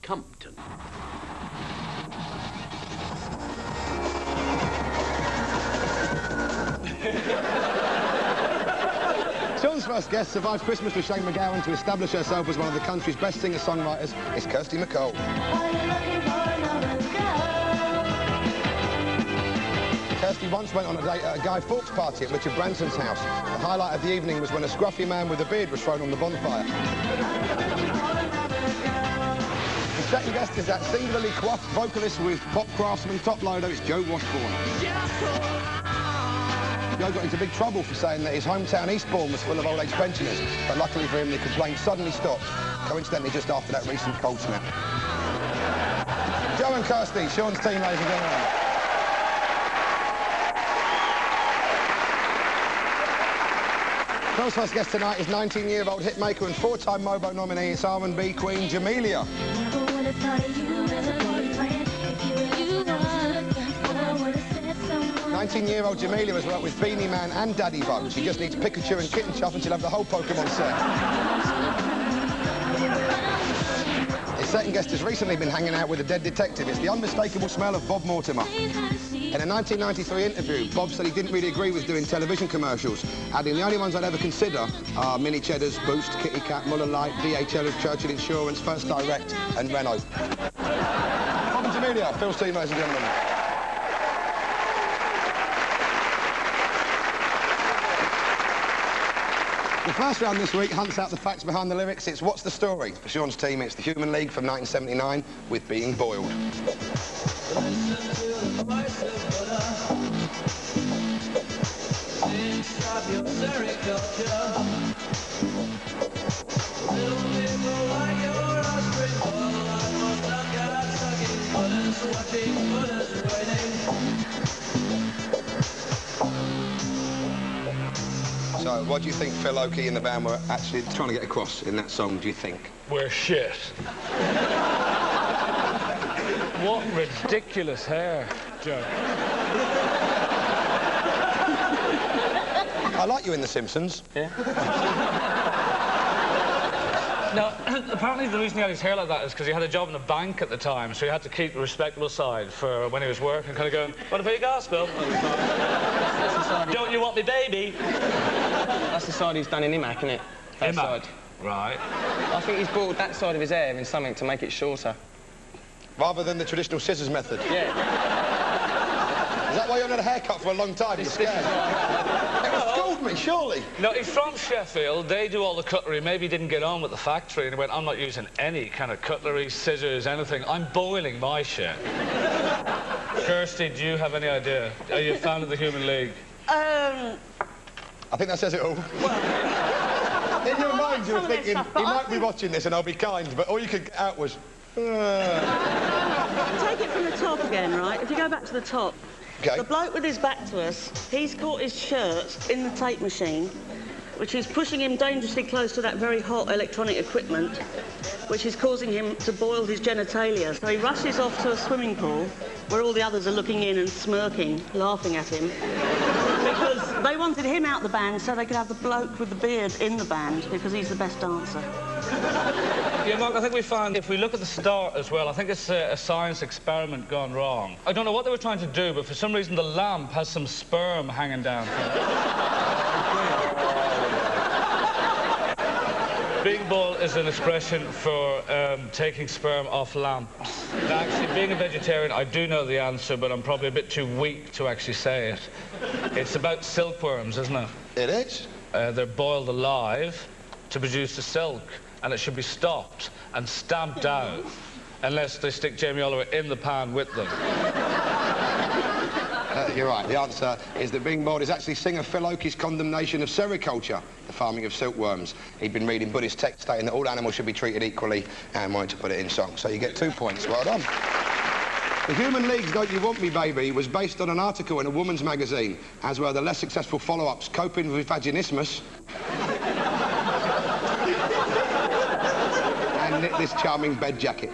Compton. Sean's first guest survived Christmas with Shane McGowan to establish herself as one of the country's best singer-songwriters. It's Kirsty MacColl. Kirsty once went on a date at a Guy Fawkes party at Richard Branson's house. The highlight of the evening was when a scruffy man with a beard was thrown on the bonfire. The second guest is that singularly coiffed vocalist with pop craftsman Toploader. It's Washbourne. Joe got into big trouble for saying that his hometown Eastbourne was full of old-age pensioners, but luckily for him the complaint suddenly stopped, coincidentally just after that recent cold snap. Joe and Kirsty, Sean's team, ladies and gentlemen. Joe's first guest tonight is 19-year-old hitmaker and four-time Mobo nominee, it's R&B queen Jamelia. 19-year-old Jamelia has worked with Beanie Man and Daddy Vogue. She just needs Pikachu and Kitten Chuff and she'll have the whole Pokemon set. His second guest has recently been hanging out with a dead detective. It's the unmistakable smell of Bob Mortimer. In a 1993 interview, Bob said he didn't really agree with doing television commercials, adding the only ones I'd ever consider are Mini Cheddars, Boost, Kitty Cat, Muller Lite, DHL, Churchill Insurance, First Direct and Renault. Bob and Jamelia, Phil's team, ladies and gentlemen. The first round this week hunts out the facts behind the lyrics. It's What's the Story? For Sean's team, it's the Human League from 1979 with Being Boiled. So, what do you think Phil Oakey and the band were actually trying to get across in that song, do you think? We're shit. What ridiculous hair, Joe. I like you in The Simpsons. Yeah. Now, apparently the reason he had his hair like that is because he had a job in a bank at the time, so he had to keep the respectable side for when he was working, kind of going, "Want to pay your gas bill?" "Don't you want me, baby?" That's the side he's done in Imac, isn't it? That side. Right. I think he's brought that side of his hair in something to make it shorter. Rather than the traditional scissors method? Yeah. Is that why you haven't had a haircut for a long time? You're scared? It was schooled me, surely. No, he's from Sheffield. They do all the cutlery. Maybe he didn't get on with the factory and he went, "I'm not using any kind of cutlery, scissors, anything. I'm boiling my shit." Kirsty, do you have any idea? Are you a fan of the Human League? I think that says it all. In your mind, you were thinking, he might be watching this and I'll be kind, but all you could get out was... Take it from the top again, right? If you go back to the top, okay. The bloke with his back to us, he's caught his shirt in the tape machine, which is pushing him dangerously close to that very hot electronic equipment, which is causing him to boil his genitalia. So he rushes off to a swimming pool, where all the others are looking in and smirking, laughing at him, because they wanted him out the band so they could have the bloke with the beard in the band, because he's the best dancer. Yeah, Mark, I think we found if we look at the start as well, I think it's a science experiment gone wrong. I don't know what they were trying to do, but for some reason the lamp has some sperm hanging down from it. Being boiled is an expression for taking sperm off lamps. Now, actually, being a vegetarian, I do know the answer, but I'm probably a bit too weak to actually say it. It's about silkworms, isn't it? It is? They're boiled alive to produce the silk, and it should be stopped and stamped out unless they stick Jamelia in the pan with them. You're right. The answer is that Being Boiled is actually singer Phil Oakey's condemnation of sericulture, the farming of silkworms. He'd been reading Buddhist texts stating that all animals should be treated equally and wanted to put it in song. So you get 2 points. Well done. The Human League's Don't You Want Me, Baby was based on an article in a woman's magazine, as were the less successful follow-ups, Coping with Vaginismus and Knit This Charming Bed Jacket.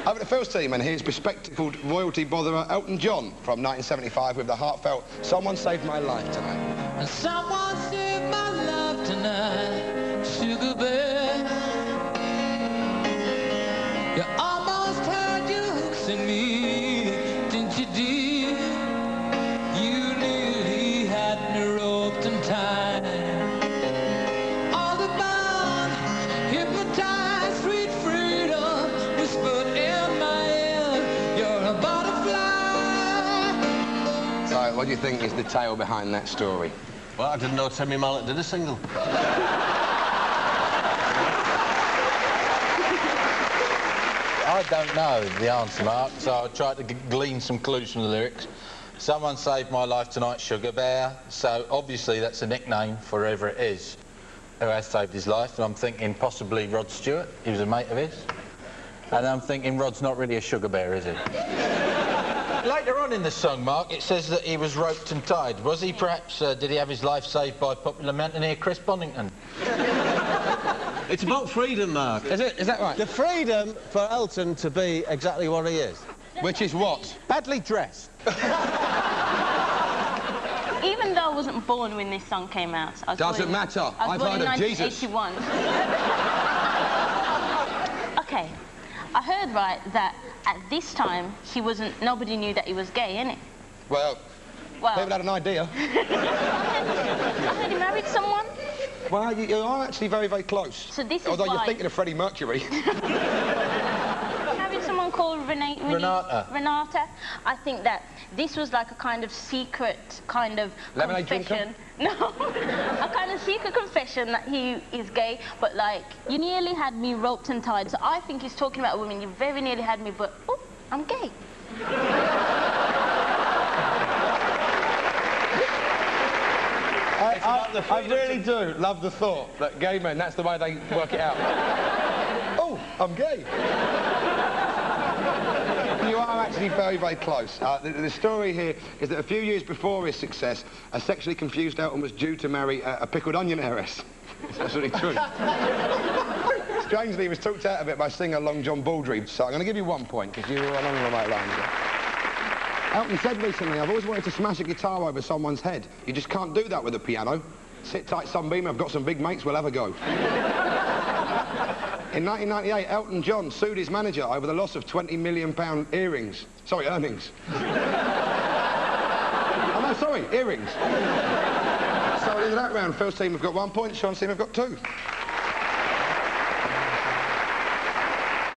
Over to Phil's team, and here's bespectacled royalty botherer Elton John from 1975 with the heartfelt Someone Saved My Life Tonight. Someone saved my life tonight, sugar bear. You almost had your hooks in me, didn't you, dear? You nearly had me roped and tied. All the bound, hypnotized, sweet freedom whispered in my ear, you're a butterfly. So, what do you think is the tale behind that story? Well, I didn't know Timmy Mallet did a single. I don't know the answer, Mark, so I tried to glean some clues from the lyrics. Someone saved my life tonight, Sugar Bear, so obviously that's a nickname for whoever it is who has saved his life, and I'm thinking possibly Rod Stewart, he was a mate of his. And I'm thinking Rod's not really a sugar bear, is he? Later on in the song, Mark, it says that he was roped and tied. Was he perhaps, did he have his life saved by popular mountaineer Chris Bonington? It's about freedom, Mark. Is it? Is that right? The freedom for Elton to be exactly what he is. Which is what? Badly dressed. Even though I wasn't born when this song came out. I was Doesn't born matter. I was born in Jesus. 1981. OK. I heard, right, that at this time, nobody knew that he was gay, innit? Well, people had an idea. I heard he married someone. Well, you are actually very, very close. So this is Although why... you're thinking of Freddie Mercury. Having someone called Renata. I think that this was like a kind of secret kind of Lemonade confession. No, a kind of secret confession that he is gay, but like, you nearly had me roped and tied. So I think he's talking about women. You very nearly had me, but, oh, I'm gay. I really do love the thought that gay men, that's the way they work it out. Oh, I'm gay. You are actually very, very close. The story here is that a few years before his success, a sexually confused Elton was due to marry a pickled onion heiress. It's absolutely true. Strangely, he was talked out of it by singer Long John Baldry. So I'm going to give you 1 point, because you were along the right lines. Elton said recently, I've always wanted to smash a guitar over someone's head. You just can't do that with a piano. Sit tight, Sunbeam, I've got some big mates, we'll have a go. In 1998, Elton John sued his manager over the loss of £20 million earnings. Sorry, earnings. Oh, no, sorry, earrings. So, at the end of that round, Phil's team have got 1 point, Sean's team have got 2.